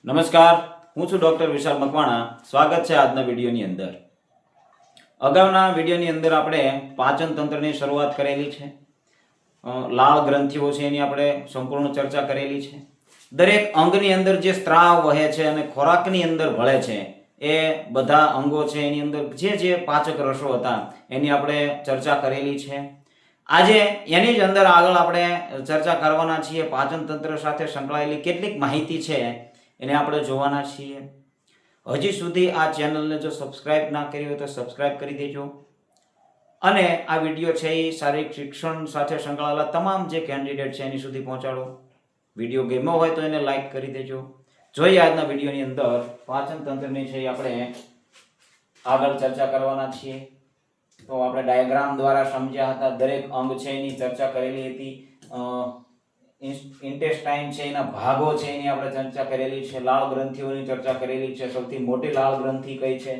નમસ્કાર, હું છું ડોક્ટર વિશાલ મકવાણા. સ્વાગત છે આજના વિડીયોની અંદર. અગાઉના વિડીયોની અંદર આપણે પાચન તંત્રની શરૂઆત કરેલી છે. લાળ ગ્રંથિઓ છે એની આપણે સંપૂર્ણ ચર્ચા કરેલી છે. દરેક અંગની અંદર જે સ્ત્રાવ વહે છે અને ખોરાકની અંદર ભળે છે એ બધા અંગો છે એની અંદર જે પાચક રસો હતા એની આપણે ચર્ચા કરેલી છે. આજે એની જ અંદર આગળ આપણે ચર્ચા કરવાના છીએ. પાચન તંત્ર સાથે સંકળાયેલી કેટલીક માહિતી છે એને આપણે જોવાના છીએ. હજી સુધી આ ચેનલને જો સબસ્ક્રાઇબ ના કરી હોય તો સબસ્ક્રાઇબ કરી દેજો અને આ વિડીયો છે એ શારીરિક શિક્ષણ સાથે સંકળાયેલા તમામ જે કેન્ડિડેટ છે એની સુધી પહોંચાડો. વિડીયો ગમ્યો હોય તો એને લાઈક કરી દેજો. જોઈએ આજના વિડીયોની અંદર પાચન તંત્રની છે આપણે આગળ ચર્ચા કરવાના છીએ. તો આપણે ડાયાગ્રામ દ્વારા સમજ્યા હતા. દરેક અંગ છે એની ચર્ચા કરેલી હતી. ઇન્ટેસ્ટાઇન છે એના ભાગો છે એની આપણે ચર્ચા કરેલી છે. લાળ ગ્રંથિઓની ચર્ચા કરેલી છે. સૌથી મોટી લાળ ગ્રંથિ કઈ છે,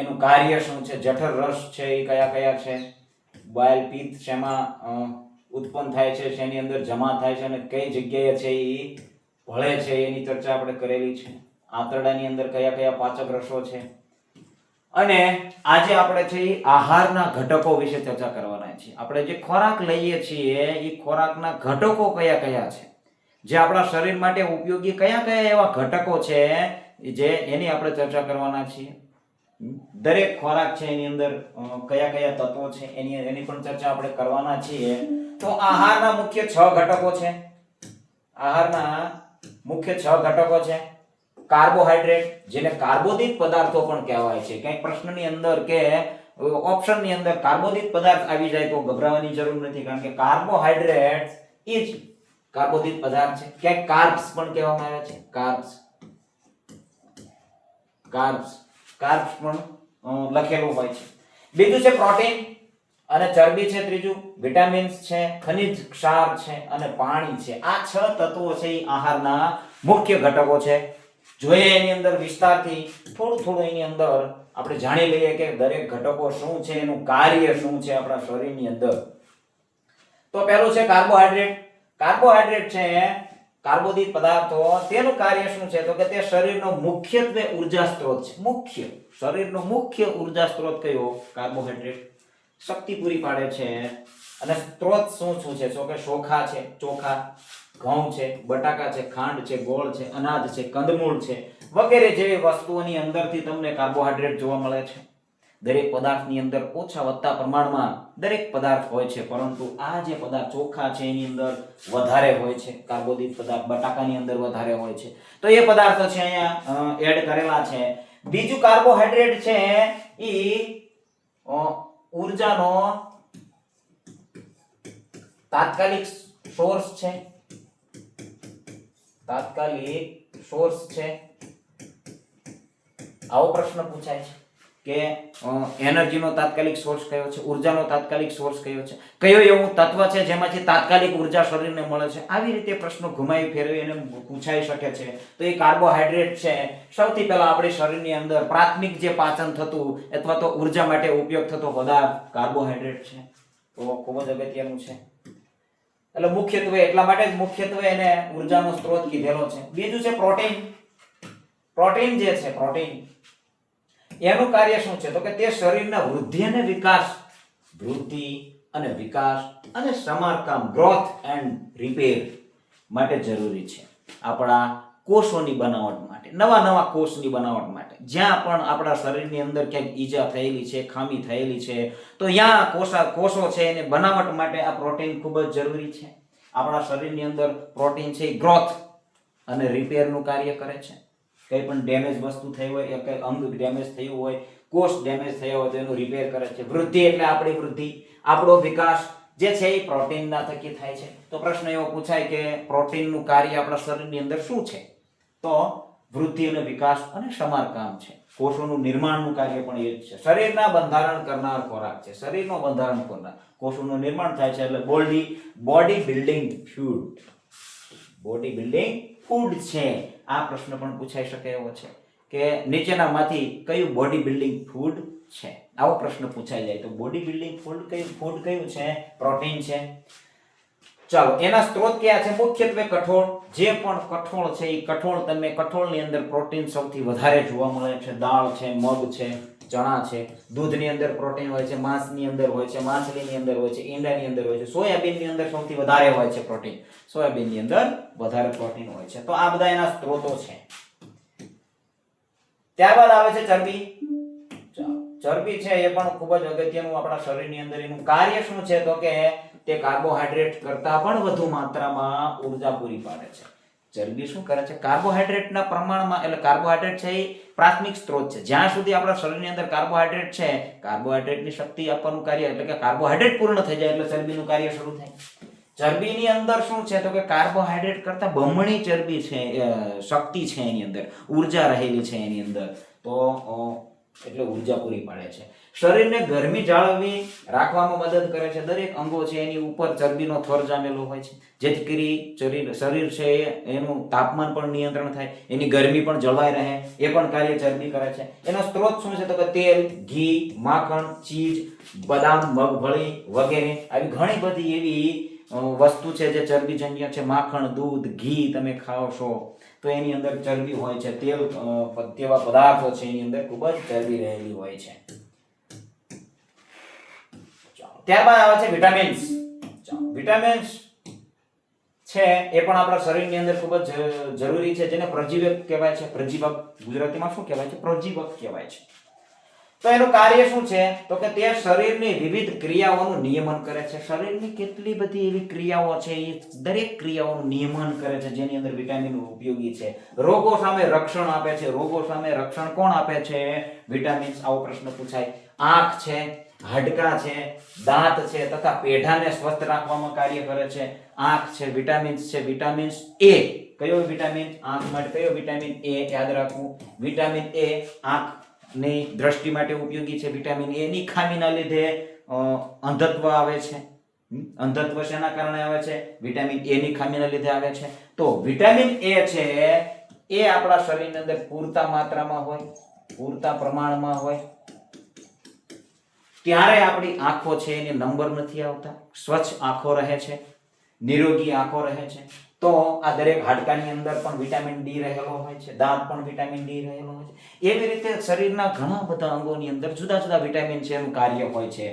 એનું કાર્ય શું છે, જઠર રસ છે એ કયા કયા છે, બાયલ પિત્ત શેમાં ઉત્પન્ન થાય છે, શેની અંદર જમા થાય છે અને કઈ જગ્યાએ છે એ ભળે છે એની ચર્ચા આપણે કરેલી છે. આંતરડાની અંદર કયા કયા પાચક રસો છે. અને આજે આપણે છે આહારના ઘટકો વિશે ચર્ચા કરવાના છીએ. આપણે જે ખોરાક લઈએ છીએ એ ખોરાકના ઘટકો કયા કયા છે, જે આપણા શરીર માટે ઉપયોગી કયા કયા એવા ઘટકો છે જે એની આપણે ચર્ચા કરવાના છીએ. દરેક ખોરાક છે એની અંદર કયા કયા તત્વો છે એની પણ ચર્ચા આપણે કરવાના છીએ. તો આહારના મુખ્ય 6 ઘટકો છે. આહારના મુખ્ય 6 ઘટકો છે. કાર્બોહાઈડ્રેટ, જેને કાર્બોદિત પદાર્થો પણ કહેવાય છે. કંઈક પ્રશ્નની અંદર કે ઓપ્શનની અંદર કાર્બોદિત પદાર્થ આવી જાય તો ગભરાવાની જરૂર નથી, કારણ કે કાર્બોહાઈડ્રેટ એ જ કાર્બોદિત પદાર્થ છે. ક્યાંક કાર્બ્સ પણ કહેવામાં આવે છે. કાર્બ્સ પણ લખેલું હોય છે. બીજું છે પ્રોટીન અને ચરબી છે. ત્રીજું વિટામિન્સ છે, ખનિજ ક્ષાર છે અને પાણી છે. આ 6 તત્વો છે એ આહારના મુખ્ય ઘટકો છે. જોઈએ એની અંદર વિસ્તારથી થોડું એની અંદર આપણે જાણી લઈએ કે દરેક ઘટકો શું છે, એનું કાર્ય શું છે આપણા શરીરની અંદર. તો પહેલું છે કાર્બોહાઈડ્રેટ. કાર્બોહાઈડ્રેટ છે કાર્બોદિત પદાર્થો. તેનું કાર્ય શું છે તો કે તે શરીરનો મુખ્યત્વે ઉર્જા સ્ત્રોત છે. શરીરનો મુખ્ય ઉર્જા સ્ત્રોત કયો? કાર્બોહાઈડ્રેટ. શક્તિ પૂરી પાડે છે. અને સ્ત્રોત શું છે તો કે ચોખા, ઘઉં છે, બટાકા છે, ખાંડ છે, ગોળ છે, અનાજ છે, કંદમૂળ છે વગેરે જેવી વસ્તુઓની અંદરથી તમને કાર્બોહાઈડ્રેટ જોવા મળે છે. દરેક પદાર્થની અંદર ઓછા વત્તા પ્રમાણમાં દરેક પદાર્થ હોય છે, પરંતુ આ જે પદાર્થ ચોખા છે એની અંદર વધારે હોય છે કાર્બોદિત પદાર્થ, બટાકાની અંદર વધારે હોય છે. તો એ પદાર્થો છે અહીંયા એડ કરેલા છે. બીજું કાર્બોહાઈડ્રેટ છે ઈ ઉર્જાનો તાત્કાલિક સોર્સ છે. આવો પ્રશ્ન પૂછાય છે કે એનર્જીનો તાત્કાલિક સોર્સ કયો છે, ઉર્જાનો તાત્કાલિક સોર્સ કયો છે, કયો એવું તત્વ છે જેમાંથી તાત્કાલિક ઉર્જા શરીરને મળે છે. આવી રીતે પ્રશ્નો ઘુમાવી ફેરવી એને પૂછાઈ શકે છે. તો એ કાર્બોહાઈડ્રેટ છે. સૌથી પહેલા આપણી શરીરની અંદર પ્રાથમિક જે પાચન થતું અથવા તો ઉર્જા માટે ઉપયોગ થતો પદાર્થ કાર્બોહાઈડ્રેટ છે. તો ખૂબ જ અગત્યનું છે. એટલે મુખ્યત્વે એટલા માટે જ મુખ્યત્વે એને ઉર્જાનો સ્ત્રોત કીધેલો છે. બીજું છે પ્રોટીન. પ્રોટીન જે છે એનું કાર્ય શું છે તો કે તે શરીરના વૃદ્ધિ અને વિકાસ અને સમારકામ, ગ્રોથ એન્ડ રિપેર માટે જરૂરી છે. આપણા કોષોની બનાવટ માટે, નવા કોષની બનાવટ માટે. જ્યાં પણ આપણા શરીરની અંદર ક્યાંક ઈજા થયેલી છે, ખામી થયેલી છે, તો ત્યાં કોષો છે એને બનાવટ માટે આ પ્રોટીન ખૂબ જ જરૂરી છે. આપણા શરીરની અંદર પ્રોટીન છે ગ્રોથ અને રિપેરનું કાર્ય કરે છે. કંઈ પણ ડેમેજ વસ્તુ થઈ હોય, કંઈ અંગ ડેમેજ થયું હોય, કોષ ડેમેજ થયો હોય તો એનું રિપેર કરે છે. વૃદ્ધિ એટલે આપણી વૃદ્ધિ, આપણો વિકાસ જે છે એ પ્રોટીનના થકી થાય છે. તો પ્રશ્ન એવો પૂછાય કે પ્રોટીનનું કાર્ય આપણા શરીરની અંદર શું છે? તો વૃદ્ધિ અને વિકાસ અને સમારકામ છે. કોષોનું નિર્માણનું કાર્ય પણ એ જ છે. શરીરના બંધારણ કરનાર ખોરાક છે. શરીરનું બંધારણ કરનાર, કોષોનું નિર્માણ થાય છે એટલે બોડી બિલ્ડિંગ ફૂડ છે. આ પ્રશ્ન પણ પૂછાઈ શકે એવો છે કે નીચેનામાંથી કયું બોડી બિલ્ડિંગ ફૂડ છે? આવો પ્રશ્ન પૂછાઈ જાય તો બોડી બિલ્ડિંગ ફૂડ કયું છે? પ્રોટીન છે. ચાલો એના સ્ત્રોત કયા છે? મુખ્યત્વે કઠોળ. જે પણ કઠોળ છે એ કઠોળ, તમે કઠોળની અંદર પ્રોટીન સૌથી વધારે જોવા મળે છે. દાળ છે, મગ છે, ચણા છે. દૂધની અંદર પ્રોટીન હોય છે, માંસની અંદર હોય છે, માછલીની અંદર હોય છે, ઈંડાની અંદર હોય છે, સોયાબીનની અંદર સૌથી વધારે હોય છે પ્રોટીન. સોયાબીનની અંદર વધારે પ્રોટીન હોય છે. તો આ બધા એના સ્ત્રોતો છે. ત્યારબાદ આવે છે ચરબી. ચરબી છે એ પણ ખૂબ જ અગત્યનું આપણા શરીરની અંદર. એનું કાર્ય શું છે? તો કે તે કાર્બોહાઈડ્રેટ કરતા પણ વધુ માત્રામાં ઉર્જા પૂરી પાડે છે. ચરબી શું કરે છે? કાર્બોહાઈડ્રેટના પ્રમાણમાં, એટલે કાર્બોહાઈડ્રેટ છે એ પ્રાથમિક સ્ત્રોત છે. જ્યાં સુધી આપણા શરીરની અંદર કાર્બોહાઈડ્રેટ છે, કાર્બોહાઈડ્રેટની શક્તિ આપવાનું કાર્ય, એટલે કે કાર્બોહાઈડ્રેટ પૂર્ણ થઈ જાય એટલે ચરબીનું કાર્ય શરૂ થાય. ચરબીની અંદર શું છે? તો કે કાર્બોહાઈડ્રેટ કરતા બમણી ચરબી છે, શક્તિ છે એની અંદર, ઉર્જા રહેલી છે એની અંદર. તો એટલે ઉર્જા પૂરી પાડે છે. શરીરને ગરમી જાળવી રાખવામાં મદદ કરે છે. દરેક અંગો છે એની ઉપર ચરબીનો થર જામેલો હોય છે, જેથી કરી શરીર છે એનું તાપમાન પણ નિયંત્રણ થાય, એની ગરમી પણ જળવાઈ રહે, એ પણ કાર્ય ચરબી કરે છે. એનો સ્ત્રોત શું છે? તો કે તેલ, ઘી, માખણ, ચીઝ, બદામ, મગફળી વગેરે આવી ઘણી બધી એવી વસ્તુ છે જે ચરબીજન્ય છે. માખણ, દૂધ, ઘી તમે ખાઓ છો તો એની અંદર ચરબી હોય છે. તેલ તેવા પદાર્થો છે એની અંદર ખૂબ જ ચરબી રહેલી હોય છે. ત્યારબાદ આવે છે વિટામિન્સ. વિટામિન્સ છે એ પણ આપણા શરીરની અંદર ખૂબ જ જરૂરી છે, જેને પ્રજીવક કહેવાય છે. પ્રજીવક ગુજરાતીમાં શું કહેવાય છે? પ્રજીવક કહેવાય છે. તો એનું કાર્ય શું છે? તો કે તે શરીરની વિવિધ ક્રિયાઓનું નિયમન કરે છે. શરીરની કેટલી બધી એવી ક્રિયાઓ છે, એ દરેક ક્રિયાઓનું નિયમન કરે છે, જેની અંદર વિટામિન ઉપયોગી છે. રોગો સામે રક્ષણ આપે છે. રોગો સામે રક્ષણ કોણ આપે છે? વિટામિન્સ. આવો પ્રશ્ન પૂછાય. આંખ છે, હાડકા છે, દાંત છે તથા પેઢાને સ્વસ્થ રાખવામાં કાર્ય કરે છે. આંખ છે, વિટામિન્સ છે. વિટામિન્સ એ, કયો વિટામિન? આંખ માટે કયો વિટામિન? એ યાદ રાખવું. વિટામિન એ આંખ ની દ્રષ્ટિ માટે ઉપયોગી છે. વિટામિન એ ની ખામીના લીધે અંધત્વ આવે છે. અંધત્વ શેના કારણે આવે છે? વિટામિન એ ની ખામીના લીધે આવે છે. તો વિટામિન એ છે એ આપણા શરીરની અંદર પૂરતા માત્રામાં હોય, પૂરતા પ્રમાણમાં હોય, ત્યારે આપણી આંખો છે એને નંબર નથી આવતા, સ્વચ્છ આંખો રહે છે, નિરોગી આંખો રહે છે. તો આ દરેક હાડકાની અંદર પણ વિટામિન ડી રહેલો હોય છે, દાંત પણ વિટામિન ડી રહેલો હોય છે. એવી રીતે શરીરના ઘણા બધા અંગોની અંદર જુદા જુદા વિટામિન છે એનું કાર્ય હોય છે.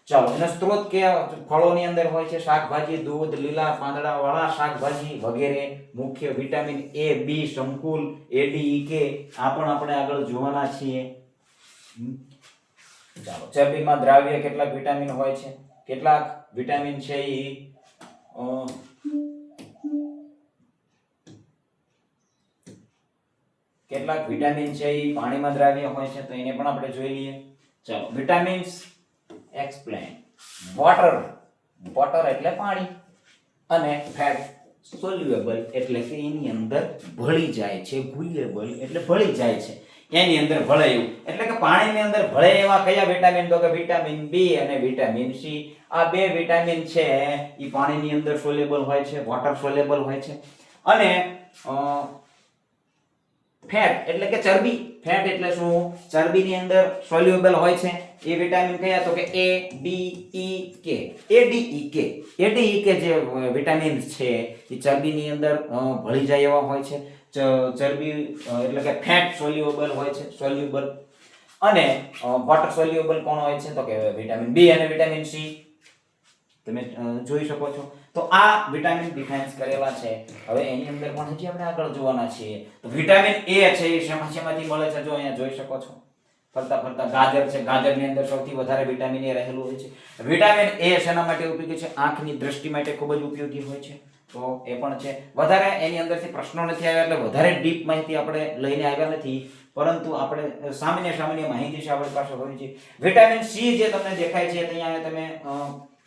ચાલો, એનો સ્ત્રોત કે ફળોની અંદર હોય છે, શાકભાજી, દૂધ, લીલા પાંદડા વાળા શાકભાજી વગેરે. મુખ્ય વિટામિન એ, બી, સંકુલ, એ, ડી, ઈ, કે આ પણ આપણે આગળ જોવાના છીએ. ચાલો, ચરબીમાં દ્રાવ્ય કેટલાક વિટામિન હોય છે. કેટલાક વિટામિન છે એ કેટલાક વિટામિન છે એ પાણીમાં દ્રાવ્ય હોય છે, તો એને પણ આપણે જોઈ લઈએ. ચાલો, વિટામિન્સ એક્સપ્લેન. વોટર, વોટર એટલે પાણી, અને ફેટ સોલ્યુએબલ એટલે કે એની અંદર ભળી જાય છે, ઘુલેબલ એટલે ભળી જાય છે, એની અંદર ભળે એવું. એટલે કે પાણીની અંદર ભળે એવા કયા વિટામિન? તો કે વિટામિન બી અને વિટામિન સી. આ બે વિટામિન છે એ પાણીની અંદર સોલ્યુએબલ હોય છે, વોટર સોલ્યુએબલ હોય છે. અને ફેટ એટલે કે ચરબી. ફેટ એટલે શું? ચરબીની અંદર સોલ્યુએબલ હોય છે. એ વિટામિન કયા? તો કે એ, ડી, ઈ, કે. એ, ડી, ઈ, કે. એ, ડી, ઈ, કે જે વિટામિન્સ છે એ ચરબીની અંદર ભળી જાય એવા હોય છે. ચરબી એટલે કે ફેટ સોલ્યુએબલ હોય છે, સોલ્યુબલ. અને વોટર સોલ્યુએબલ કોણ હોય છે? તો કે વિટામિન બી અને વિટામિન સી. તમે જોઈ શકો છો. તો આ વિટામિન ડિફાઇન્સ કરેલા છે. હવે એની અંદર પણ હજી આપણે આગળ જોવાના છીએ. તો વિટામિન એ છે એ શેમાંથી મળે છે? જો અહીંયા જોઈ શકો છો. ફરતા ફરતા ગાજર છે, ગાજરની અંદર સૌથી વધારે વિટામિન એ રહેલું હોય છે. વિટામિન એ શેના માટે ઉપયોગી છે? આંખની દ્રષ્ટિ માટે ખૂબ જ ઉપયોગી હોય છે. તો એ પણ છે. વધારે એની અંદરથી પ્રશ્નો નથી આવ્યા એટલે વધારે ડીપ માહિતી આપણે લઈને આવ્યા નથી, પરંતુ આપણે સામાન્ય માહિતી છે આપણી પાસે હોય છે. વિટામિન સી જે તમને દેખાય છે અહીંયા તમે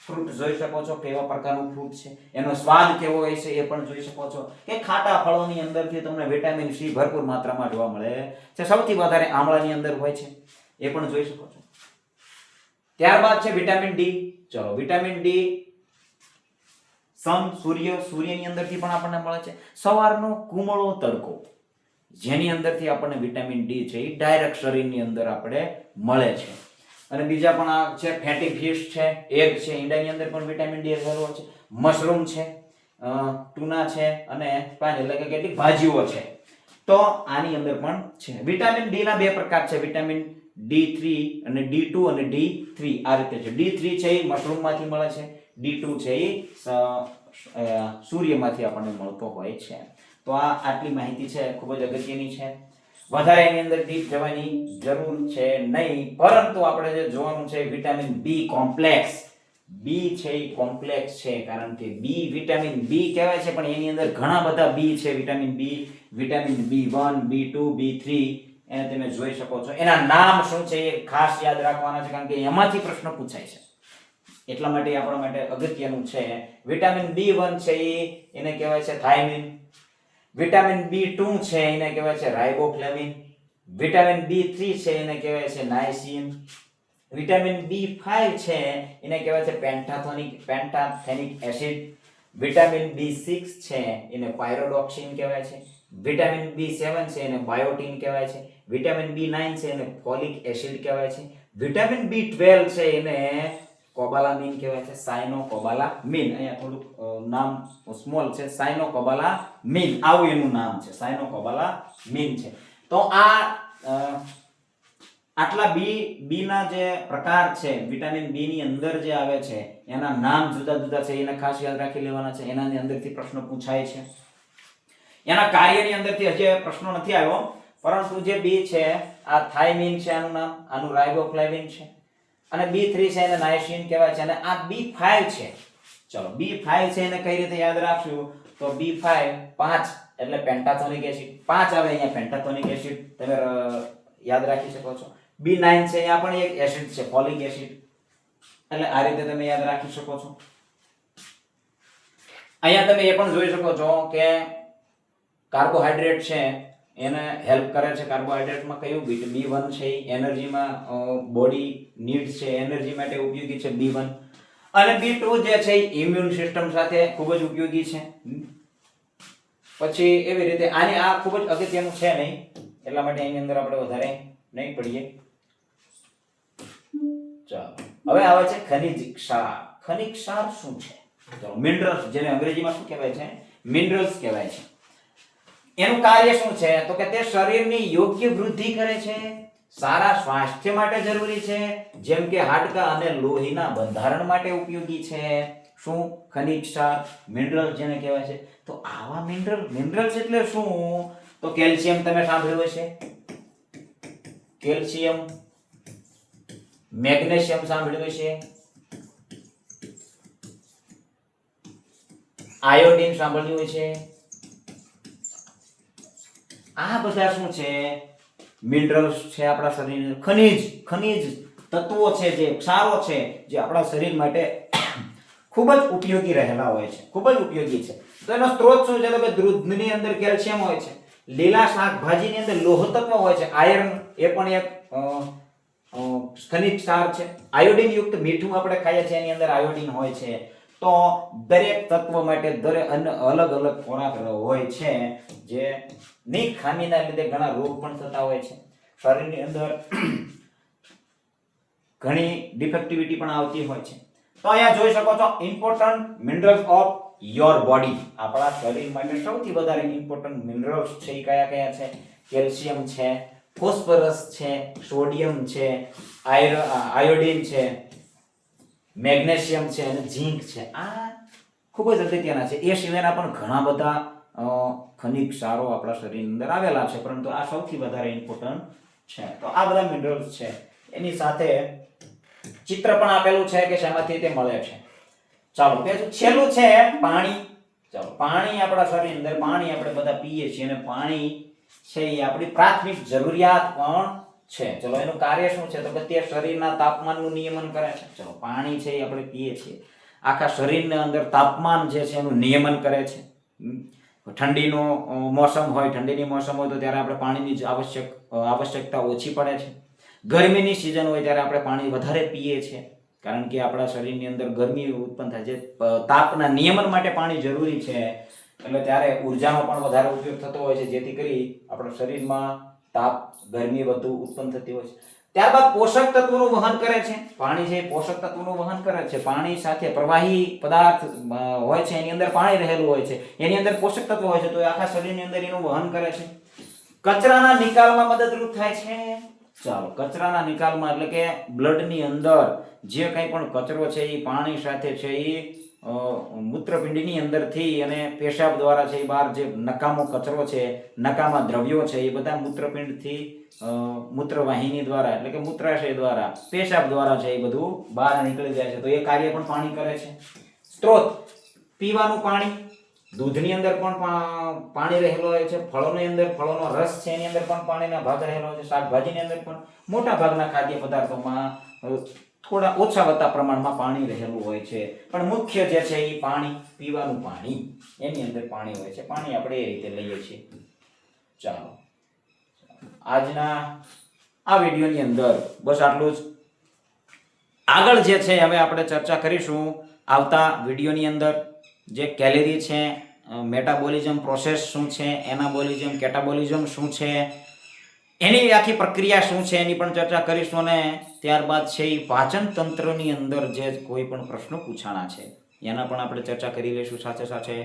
ફ્રૂટ જોઈ શકો છો, કેવા પ્રકારનું ફ્રૂટ છે, એનો સ્વાદ કેવો હોય છે એ પણ જોઈ શકો છો. કે ખાટા ફળોની અંદરથી તમને વિટામિન સી ભરપૂર માત્રામાં જોવા મળે છે. સૌથી વધારે આમળાની અંદર હોય છે, એ પણ જોઈ શકો છો. ત્યારબાદ છે વિટામિન ડી. ચલો, વિટામિન ડી સૂર્યની અંદરથી પણ આપણને મળે છે. સવારનો કુમળો તડકો જેની અંદરથી આપણને વિટામિન ડી છે એ ડાયરેક્ટ શરીરની અંદર આપણે મળે છે. અને બીજા પણ આ છે ફેટી ફિશ છે, એગ છે, ઈંડાની અંદર પણ વિટામિન ડી રહેલો છે. મશરૂમ છે, ટૂના છે અને સ્પાઇનચ એટલે કે કેટલીક ભાજીઓ છે. તો આની અંદર પણ છે. વિટામિન ડી ના બે પ્રકાર છે, વિટામિન D3 અને D2 અને D3 આ રીતે છે. D3 છે એ મશરૂમમાંથી મળે છે, D2 છે એ સૂર્યમાંથી આપણને મળતો હોય છે. તો આ આટલી માહિતી છે, ખૂબ જ અગત્યની છે. વધારે એની અંદર ડીપ જવાની જરૂર છે નહીં, પરંતુ આપણે જે જોવાનું છે વિટામિન બી કોમ્પ્લેક્સ. બી છે એ કોમ્પ્લેક્સ છે, કારણ કે બી વિટામિન બી કહેવાય છે, પણ એની અંદર ઘણા બધા બી છે. Vitamin B, vitamin B1, B2, B3 એને તમે જોઈ શકો છો. એના નામ શું છે એ ખાસ યાદ રાખવાના છે, કારણ કે એમાંથી પ્રશ્ન પૂછાય છે. એટલા માટે આપણા માટે અગત્યનું છે. વિટામિન B1 છે એને કહેવાય છે થાયમિન. વિટામિન B2 છે એને કહેવાય છે રાઇબોફ્લેવિન. વિટામિન B3 છે એને કહેવાય છે નાઇસિન. વિટામિન B5 છે એને કહેવાય છે પેન્ટાથેનિક એસિડ. વિટામિન B6 છે એને પાયરોડોક્સિન કહેવાય છે. વિટામિન B7 છે એને બાયોટિન કહેવાય છે. વિટામિન B9 છે એને ફોલિક એસિડ કહેવાય છે. વિટામિન B12 છે એને કોબાલામિન કહેવાય છે, સાયનોકોબાલામિન. અહીંયા થોડુંક નામ સ્મોલ છે, સાયનોકોબાલામિન આવું એનું નામ છે, સાયનોકોબાલામિન છે. તો આ આટલા બી ના જે પ્રકાર છે, વિટામિન બી ની અંદર જે આવે છે એના નામ જુદા જુદા છે, એને ખાસ યાદ રાખી લેવાના છે. એનાની અંદરથી પ્રશ્ન પૂછાય છે. એના કાર્યની અંદરથી હજી પ્રશ્નો નથી આવ્યો, પરંતુ જે બી છે આ થાઇમિન છે, આનું નામ, આનું રાઇબોફ્લેવિન છે, અને B3 છે એને નાઇસિન કહેવાય છે, અને આ B5 છે. ચલો B5 છે એને કઈ રીતે યાદ રાખશું? તો B5 5 એટલે પેન્ટાથોનિક એસિડ, 5 આવે અહીંયા પેન્ટાથોનિક એસિડ તમે યાદ રાખી શકો છો. B9 છે અહીંયા પણ એક એસિડ છે, ફોલિક એસિડ, એટલે આ રીતે તમે યાદ રાખી શકો છો. અહીંયા તમે એ પણ જોઈ શકો છો કે કાર્બોહાઈડ્રેટ છે એને હેલ્પ કરે છે. કાર્બોહાઈડ્રેટમાં કયું? B1 છે, એનર્જીમાં બોડી નીડ્સ છે, એનર્જી માટે ઉપયોગી છે B1. અને B2 જે છે ઇમ્યુન સિસ્ટમ સાથે ખૂબ જ ઉપયોગી છે. પછી એવી રીતે આને આ ખૂબ જ અગત્યનું છે નહીં, એટલા માટે એની અંદર આપણે વધારે નહીં પડીએ. ચાલો હવે આવે છે ખનિજ ક્ષાર. ખનિજ ક્ષાર શું છે? તો મિનરલ્સ, જેને અંગ્રેજીમાં શું કહેવાય છે? મિનરલ્સ કહેવાય છે. એનું કાર્ય શું છે? તો કે તે શરીરની યોગ્ય વૃદ્ધિ કરે છે, સારા સ્વાસ્થ્ય માટે જરૂરી છે, જેમ કે હાડકા અને લોહીના બંધારણ માટે ઉપયોગી છે. શું? ખનિજ ક્ષાર, મિનરલ જેને કહેવાય છે. તો આવા મિનરલ્સ એટલે શું? તો કેલ્શિયમ તમે સાંભળ્યું હશે, કેલ્શિયમ. મેગ્નેશિયમ સાંભળ્યું હશે, આયોડિન સાંભળ્યું હશે. આ બધા શું છે? મિનરલ્સ છે આપણા શરીર. ખનિજ તત્વો છે, જે ક્ષારો છે, જે આપણા શરીર માટે ખૂબ જ ઉપયોગી રહેલા હોય છે, ખૂબ જ ઉપયોગી છે. તો એનો સ્ત્રોત શું છે? તો કે દૂધની અંદર કેલ્શિયમ હોય છે, લીલા શાકભાજીની અંદર લોહ તત્વ હોય છે, આયર્ન એ પણ એક ખનિજ ક્ષાર છે. આયોડિન યુક્ત મીઠું આપણે ખાઈએ છીએ, એની અંદર આયોડિન હોય છે. તો દરેક તત્વ માટે અલગ અલગ ખોરાક હોય છે, જે ની ખામીના લીધે ઘણા રોગ પણ થતા હોય છે. શરીરની અંદર ઘણી ડિફેક્ટિવિટી પણ આવતી હોય છે. તો અહીંયા જોઈ શકો છો important minerals of your body. આપણા શરીર માટે સૌથી વધારે ઇમ્પોર્ટન્ટ મિનરલ્સ છે એ કયા કયા છે? કેલ્શિયમ છે, ફોસ્ફરસ છે, સોડિયમ છે, આયોડિન છે, મેગ્નેશિયમ છે અને ઝીંક છે. આ ખૂબ જ અગત્યના છે. એ સિવાયના પણ ઘણા બધા ખનિજ ક્ષારો આપણા શરીરની અંદર આવેલા છે, પરંતુ આ સૌથી વધારે ઇમ્પોર્ટન્ટ છે. તો આ બધા મિનરલ્સ છે. એની સાથે ચિત્ર પણ આપેલું છે કે શેમાંથી તે મળે છે. ચાલો છેલ્લું છે પાણી. ચાલો પાણી આપણા શરીરની અંદર, પાણી આપણે બધા પીએ છીએ, અને પાણી છે એ આપણી પ્રાથમિક જરૂરિયાત પણ છે. ચલો એનું કાર્ય શું છે? તો કે તે શરીરના તાપમાનનું નિયમન કરે છે. ચલો પાણી છે એ આપણે પીએ છીએ, આખા શરીરની અંદર તાપમાન જે છે એનું નિયમન કરે છે. ઠંડીનો મોસમ હોય, ઠંડીની મોસમ હોય તો ત્યારે આપણે પાણીની જ આવશ્યકતા ઓછી પડે છે. ગરમીની સિઝન હોય ત્યારે આપણે પાણી વધારે પીએ છીએ, કારણ કે આપણા શરીરની અંદર ગરમી ઉત્પન્ન થાય છે. તાપના નિયમન માટે પાણી જરૂરી છે, એટલે ત્યારે ઉર્જાનો પણ વધારે ઉપયોગ થતો હોય છે, જેથી કરી આપણા શરીરમાં તાપ, ગરમી વધુ ઉત્પન્ન થતી હોય છે. ત્યારબાદ પોષક તત્વોનું વહન કરે છે. પાણી છે એ પોષક તત્વોનું વહન કરે છે. પાણી સાથે પ્રવાહી પદાર્થ હોય છે, એની અંદર પાણી રહેલું હોય છે, એની અંદર પોષક તત્વો હોય છે, તો એ આખા શરીરની અંદર એનું વહન કરે છે. કચરાના નિકાલમાં મદદરૂપ થાય છે. ચાલો, કચરાના નિકાલમાં એટલે કે બ્લડની અંદર જે કંઈ પણ કચરો છે એ પાણી સાથે છે એ મૂત્રપિંડની અંદરથી અને પેશાબ દ્વારા છે એ બહાર જે નકામો કચરો છે, નકામા દ્રવ્યો છે, એ બધા મૂત્રપિંડથી મૂત્રવાહિની દ્વારા એટલે કે મૂત્રાશય દ્વારા, પેશાબ દ્વારા છે એ બધું બહાર નીકળી જાય છે. તો એ કાર્ય પણ પાણી કરે છે. સ્ત્રોત પીવાનું પાણી, દૂધની અંદર પણ પાણી રહેલો હોય છે, ફળોની અંદર ફળોનો રસ છે એની અંદર પણ પાણીના ભાગ રહેલો હોય છે, શાકભાજીની અંદર પણ મોટા ભાગના ખાદ્ય પદાર્થોમાં થોડા ઓછા વત્તા પ્રમાણમાં પાણી રહેલું હોય છે. પણ મુખ્ય જે છે એ પાણી, પીવાનું પાણી, એની અંદર પાણી હોય છે. પાણી આપણે એ રીતે લઈએ છીએ. ચાલો, આજના આ વિડીયોની અંદર બસ આટલું જ. આગળ જે છે હવે આપણે ચર્ચા કરીશું આવતા વિડીયોની અંદર. જે કેલેરી છે, મેટાબોલિઝમ પ્રોસેસ શું છે, એનાબોલિઝમ, કેટાબોલિઝમ શું છે, એની આખી પ્રક્રિયા શું છે એની પણ ચર્ચા કરીશું. અને ત્યારબાદ છે એ પાચન તંત્રની અંદર જે કોઈ પણ પ્રશ્નો પૂછાણા છે એના પણ આપણે ચર્ચા કરી લઈશું સાથે સાથે.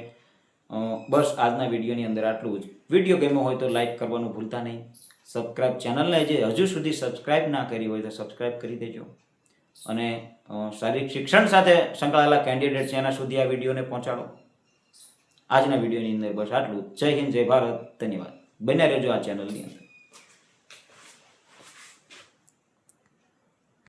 બસ આજના વિડીયોની અંદર આટલું જ. વિડીયો ગમ્યો હોય તો લાઈક કરવાનું ભૂલતા નહીં. સબસ્ક્રાઇબ, ચેનલને જે હજુ સુધી સબસ્ક્રાઇબ ના કરી હોય તો સબસ્ક્રાઇબ કરી દેજો. અને શારીરિક શિક્ષણ સાથે સંકળાયેલા કેન્ડિડેટ છે એના સુધી આ વિડીયોને પહોંચાડો. આજના વિડીયોની અંદર બસ આટલું. જય હિન્દ, જય ભારત, ધન્યવાદ. બન્યા રહેજો આ ચેનલની અંદર.